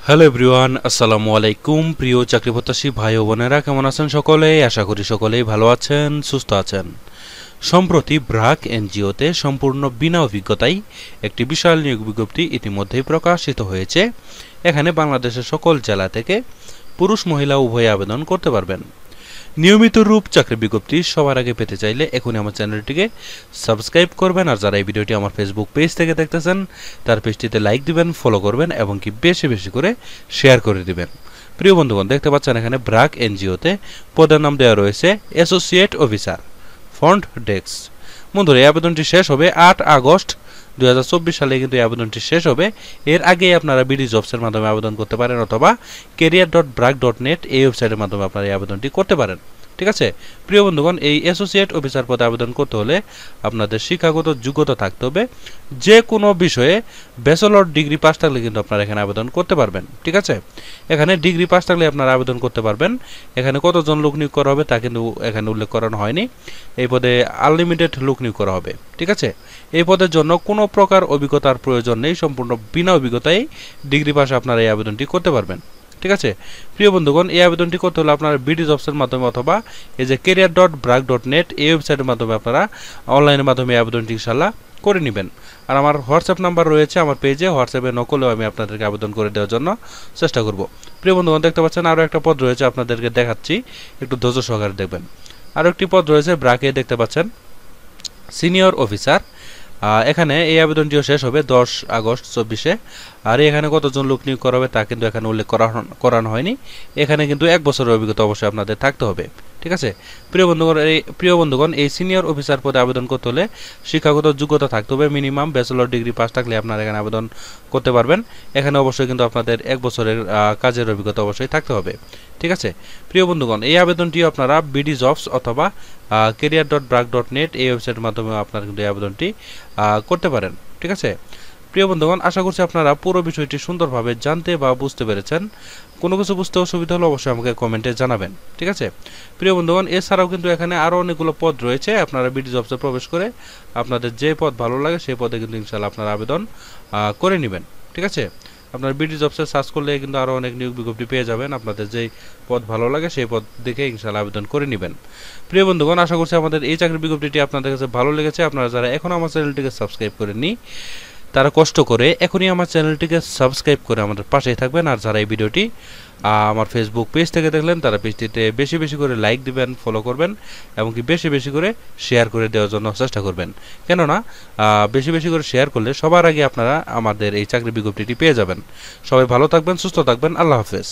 Hello everyone, আসসালামু আলাইকুম। প্রিয় চাকরি প্রত্যাশী ভাই ও বোনেরা, কেমন আছেন সকলে? আশা করি সকলেই ভালো আছেন, সুস্থ আছেন। সম্প্রতি ব্র্যাক এনজিওতে সম্পূর্ণ বিনা অভিজ্ঞতায় একটি বিশাল নিয়োগ বিজ্ঞপ্তি ইতিমধ্যেই প্রকাশিত হয়েছে। এখানে বাংলাদেশের সকল জেলা থেকে পুরুষ মহিলা উভয়ে আবেদন করতে পারবেন। নিয়মিত রূপ চাকরি বিজ্ঞপ্তি সবার আগে পেতে চাইলে এখনই আমার চ্যানেলটিকে সাবস্ক্রাইব করবেন, আর যারা এই ভিডিওটি আমার ফেসবুক পেজ থেকে দেখতেছেন তার পেজটিতে লাইক দিবেন, ফলো করবেন এবং কি বেশি বেশি করে শেয়ার করে দিবেন। প্রিয় বন্ধুগণ, দেখতে পাচ্ছেন এখানে ব্র্যাক এনজিওতে পদের নাম দেওয়া রয়েছে অ্যাসোসিয়েট অফিসার, ফ্রন্ট ডেস্ক। বন্ধুরা, এই আবেদনটি শেষ হবে 8 আগস্ট 2024 সালে, কিন্তু এই আবেদনটি শেষ হবে। এর আগেই আপনারা বিডি জবসের মাধ্যমে আবেদন করতে পারেন অথবা career.brack.net এই ওয়েবসাইটের মাধ্যমে আপনারা এই আবেদনটি করতে পারেন। ঠিক আছে প্রিয় বন্ধুগণ, এই অ্যাসোসিয়েট অফিসার পদে আবেদন করতে হলে আপনাদের শিক্ষাগত যোগ্যতা থাকতে হবে। যে কোনো বিষয়ে ব্যাচেলর ডিগ্রি পাস থাকলে কিন্তু আপনারা এখানে আবেদন করতে পারবেন। ঠিক আছে, এখানে ডিগ্রি পাস থাকলে আপনারা আবেদন করতে পারবেন। এখানে কতজন লোক নিয়োগ করা হবে তা কিন্তু এখানে উল্লেখ করানো হয়নি। এই পদে আনলিমিটেড লোক নিয়োগ করা হবে। ঠিক আছে, এই পদের জন্য কোনো প্রকার অভিজ্ঞতার প্রয়োজন নেই, সম্পূর্ণ বিনা অভিজ্ঞতায় ডিগ্রি পাশে আপনারা এই আবেদনটি করতে পারবেন। ঠিক আছে প্রিয় বন্ধুগণ, এই আবেদনটি করতে হলে আপনারা বিডি জবসের মাধ্যমে অথবা এই যে career.brack.net এই ওয়েবসাইটের মাধ্যমে আপনারা অনলাইনের মাধ্যমে এই আবেদনটি ইনশাআল্লাহ করে নেবেন। আর আমার হোয়াটসঅ্যাপ নাম্বার রয়েছে আমার পেজে, হোয়াটসঅ্যাপে নকলেও আমি আপনাদেরকে আবেদন করে দেওয়ার জন্য চেষ্টা করব। প্রিয় বন্ধুগণ, দেখতে পাচ্ছেন আরও একটা পদ রয়েছে, আপনাদেরকে দেখাচ্ছি, একটু ধৈর্য সহকারে দেখবেন। আরও একটি পদ রয়েছে ব্র্যাকে, দেখতে পাচ্ছেন সিনিয়র অফিসার। এখানে এই আবেদনটিও শেষ হবে 10 আগস্ট 2024-এ। আর এখানে কতজন লোক নিয়োগ করা হবে তা কিন্তু এখানে উল্লেখ করানো হয়নি। এখানে কিন্তু 1 বছরের অভিজ্ঞতা অবশ্যই আপনাদের থাকতে হবে। ঠিক আছে প্রিয় বন্ধুগণ, এই সিনিয়র অফিসার পদে আবেদন করতে হলে শিক্ষাগত যোগ্যতা থাকতে হবে। মিনিমাম ব্যাচেলর ডিগ্রি পাস থাকলে আপনারা এখানে আবেদন করতে পারবেন। এখানে অবশ্যই কিন্তু আপনাদের 1 বছরের কাজের অভিজ্ঞতা অবশ্যই থাকতে হবে। ঠিক আছে প্রিয় বন্ধুগণ, এই আবেদনটি আপনারা বিডি জবস অথবা career.brack.net এই ওয়েবসাইটের মাধ্যমে আপনারা কিন্তু এই আবেদনটি করতে পারেন। ঠিক আছে প্রিয় বন্ধুগণ, আশা করছি আপনারা পুরো বিষয়টি সুন্দরভাবে জানতে বা বুঝতে পেরেছেন। কোনো কিছু বুঝতে অসুবিধা হলে অবশ্যই আমাকে কমেন্টে জানাবেন। ঠিক আছে প্রিয় বন্ধুগণ, এছাড়াও কিন্তু এখানে আরও অনেকগুলো পদ রয়েছে। আপনারা বিডি জবসে প্রবেশ করে আপনাদের যে পদ ভালো লাগে সেই পদে কিন্তু ইনশাআল্লাহ আপনারা আবেদন করে নেবেন। ঠিক আছে, আপনার বিডি জবসে সার্চ করলে কিন্তু আরও অনেক নিয়োগ বিজ্ঞপ্তি পেয়ে যাবেন। আপনাদের যেই পদ ভালো লাগে সেই পদ দেখে ইনশাআল্লাহ আবেদন করে নেবেন। প্রিয় বন্ধুগণ, আশা করছি আমাদের এই চাকরির বিজ্ঞপ্তিটি আপনাদের কাছে ভালো লেগেছে। আপনারা যারা এখনও আমার চ্যানেলটিকে সাবস্ক্রাইব করেননি তারা কষ্ট করে এখনই আমার চ্যানেলটিকে সাবস্ক্রাইব করে আমাদের পাশেই থাকবেন। আর যারা এই ভিডিওটি আমার ফেসবুক পেজ থেকে দেখলেন তারা পেজটিতে বেশি বেশি করে লাইক দিবেন, ফলো করবেন এবং কি বেশি বেশি করে শেয়ার করে দেওয়ার জন্য চেষ্টা করবেন। কেননা বেশি বেশি করে শেয়ার করলে সবার আগে আপনারা আমাদের এই চাকরি বিজ্ঞপ্তিটি পেয়ে যাবেন। সবাই ভালো থাকবেন, সুস্থ থাকবেন। আল্লাহ হাফেজ।